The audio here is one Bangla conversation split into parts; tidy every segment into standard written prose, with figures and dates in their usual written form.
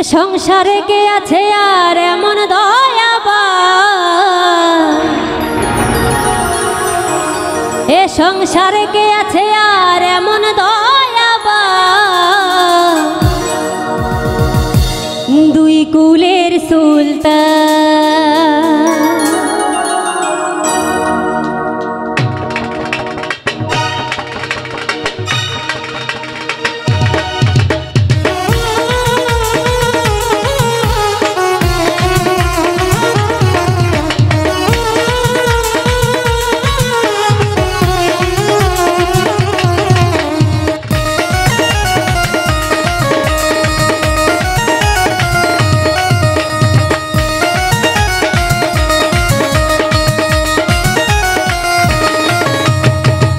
সংসারে কে আছে আর এমন দয়াবান, এ সংসারে কে আছে আর এমন দয়াবান, দুই কুলের সুলতান।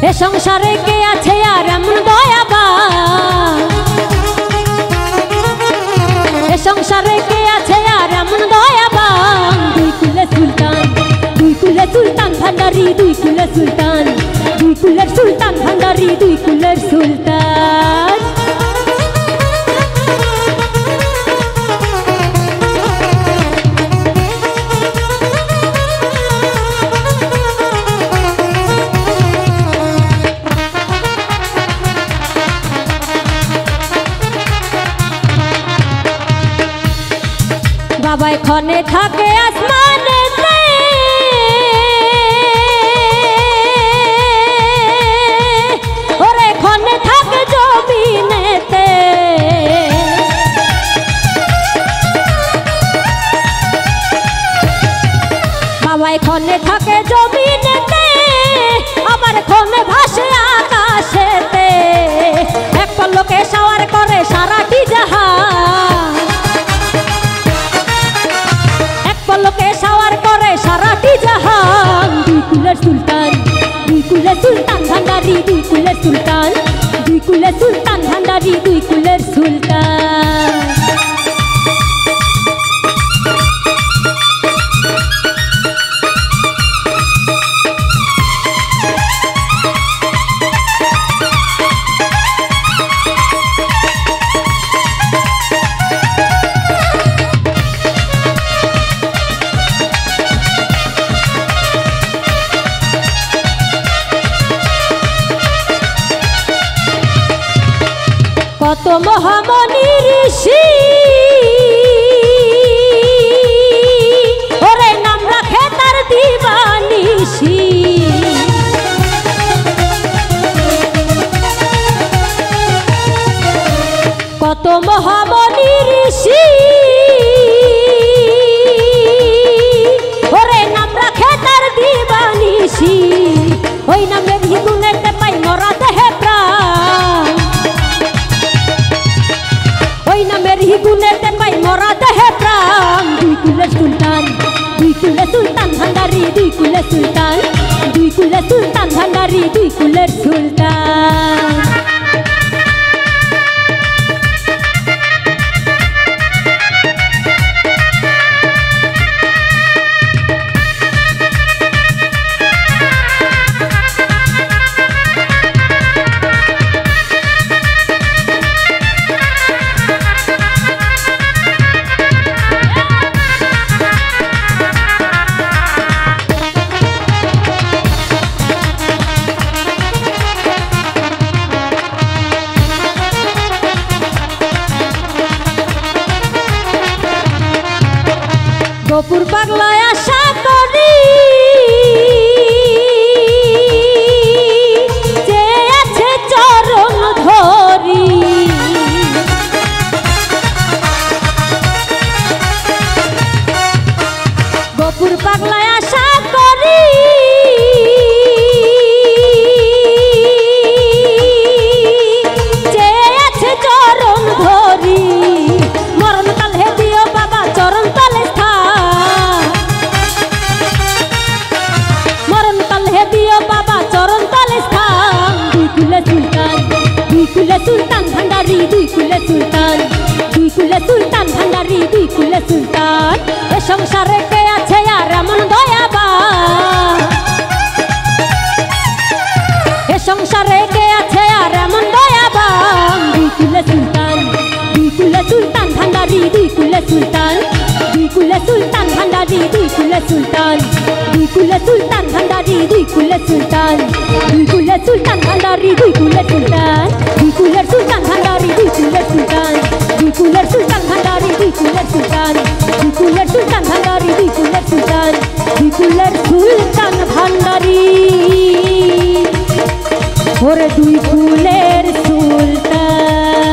এ সংসারে কে আছে আর এমন দয়াবান, এ সংসারে কে আছে আর এমন দয়াবান, দুই কুলের সুলতান, দুই কুলের সুলতান ভান্ডারি, দুই কুলের সুলতান, দুই কুলের সুলতান ভান্ডারি, দুই কুলের সুলতান। বাবাই ক্ষণে থাকে আসমানেতে, ওরে ক্ষণে থাকে জমিনেতে, বাবাই ক্ষণে থাকে জমিনেতে, আবার ক্ষণে ভাসে আকাশেতে, এক পলকে শাওয়ার করে সারাটি জাহান, পলকে শাওয়ার করে সারাটি জাহান, দুই কুলের সুলতান, দুই কুলের সুলতান ভান্ডারি, দুই কুলের সুলতান, দুই কুলের সুলতান ভান্ডারি, দুই কুলের সুলতান। কত মহামণি ঋষি ওরে নাম রাখে তার দিবানিশি, কত মহামণি ঋষি ওরে নাম রাখে তার দিবানিশি, ওই নামের গুণেতে পাই মরা দেহে প্রাণ, ওই নামের গুণেতে পাই মরা দেহে প্রাণ, দুই কুলের সুলতান, দুই কুলের সুলতান ভান্ডারি, দুই কুলের সুলতান, দুই কুলের সুলতান ভান্ডারি, দুই কুলের সুলতান। গোপুর পাগলায় আশা করি, যে আছে চরণ ধরি, গোপুর পাগলায় আশা করি, যে আছে চরণ ধরি, মরণ কাল হে দিও বাবা চরণ তলে স্থান, মরণ কাল হে দিও বাবা চরণ তলে স্থান, দুই কুলের সুলতান, দুই কুলের সুলতান ভান্ডারি, দুই কুলের সুলতান, দুই কুলের সুলতান ভান্ডারি, দুই কুলের সুলতান। এ সংসারে কে আছে আর এমন দয়াবান, এ সংসারে কে আছে আর এমন দয়াবান, দুই কুলের সুলতান, দুই কুলের সুলতান ভান্ডারি, দুই সুলতান দুই কুলে সুলতান ভান্ডারি দুই কুলে সুলতান দুই কুলে সুলতান ভান্ডারি দুই কুলে সুলতান দুই কুলে সুলতান ভান্ডারি দুই কুলে সুলতান দুই কুলের সুলতান ভান্ডারি দুই কুলের সুলতান দুই কুলের সুলতান ভান্ডারি দুই কুলের সুলতান দুই কুলের সুলতান ভান্ডারি দুই কুলের সুলতান দুই কুলের সুলতান ভান্ডারি ওরে দুই কুলের সুলতান।